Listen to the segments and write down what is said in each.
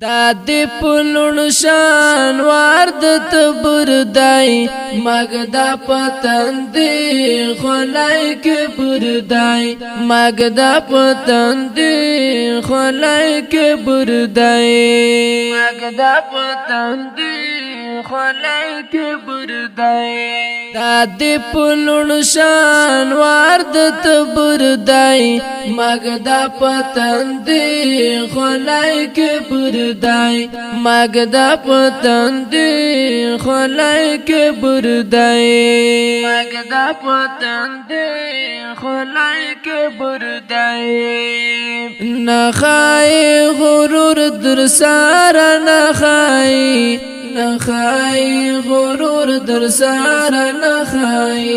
دا دی پلون شان وارد تبردائی مگدا پتندی خلای که بردائی مگدا پتندی خلای که بردائی مگدا پتندی خلای که بردائی دا دی پلون شان وارد تبردائی مگدا پتندی خلای که بردائی مگدا پتندی خلای که بردائی مگدا پتندی خلای که بردائی نخای غرور در سار نخای نخای غرور در سار نخای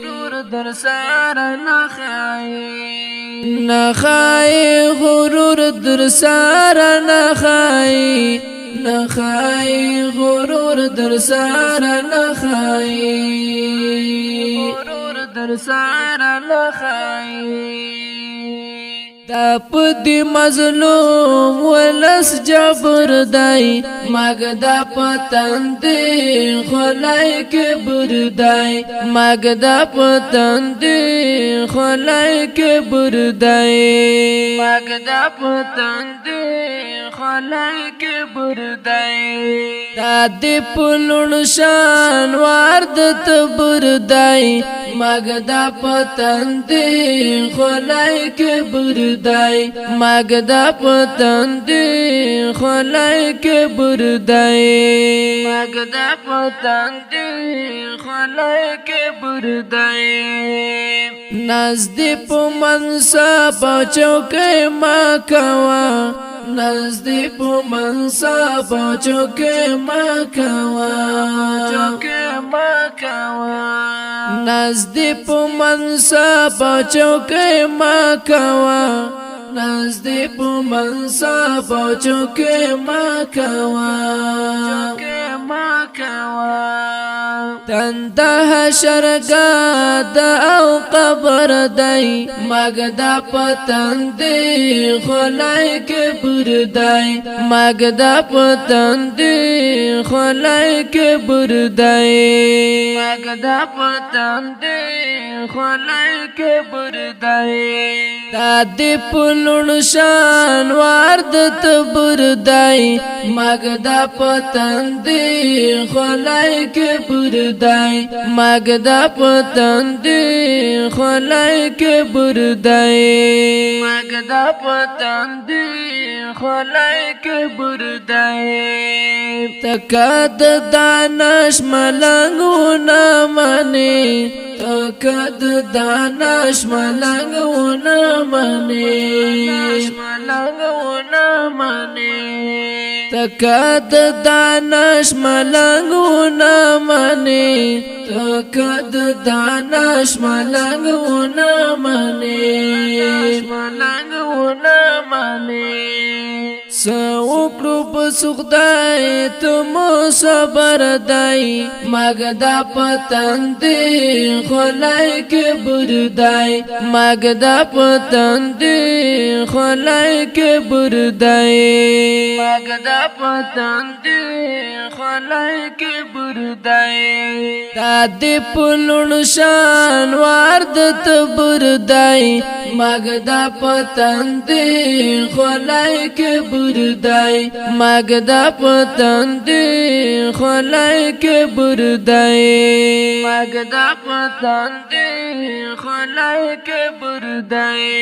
غرور در سار نخای نخای غرور در سار نخای نخای غرور در سار نخای غرور در سار نخای دا پدی مظلوم ولس جبر دای مگدا پتندی خلای که بردای مگدا پتندی خلای که بردای مگدا پتندی خلای که بردای دا دی پلون شان وارد تبردای مگدا پتندی خلای که بردائی مگدا پتندی خلای که بردائی مگدا پتندی خلای که بردائی نزدی پو منصا پا چوکی ما کوا نزدی پو منصا پا چوکی ما کوا چوکی ما کوا نزدی پو منصا پا چوکی ما کوا نزدی پو منصا پا چوکی ما کوا چوکی ما کوا تنده حشرگاد او قبر دای مگدا پتندی خلای که بردای مگدا پتندی خلای که بردای مگدا پتندی خلای که بردای دا دی پلون شان وارد تبردای مگدا پتندی خلای که بردای مگدا پتندی خلای که بردای مگدا پتندی خلای که بردای تکاد دانش ملنگونا منی تکاد دانش ملنگونا منی ملنگونا منی تکاد دانش ملنگونا منی تکاد دانش ملنگونا منی ملنگونا منی سوکرو پسخدای تمو صبر دای مگدا پتندی خلای که بردای مگدا پتندی خلای که بردای مگدا پتندی خلای که بردای دا دی پلون شان وارد تبردای مگدا پتندی خلای که بردای مگدا پتندی خلای که بردای مگدا پتندی خلای که بردای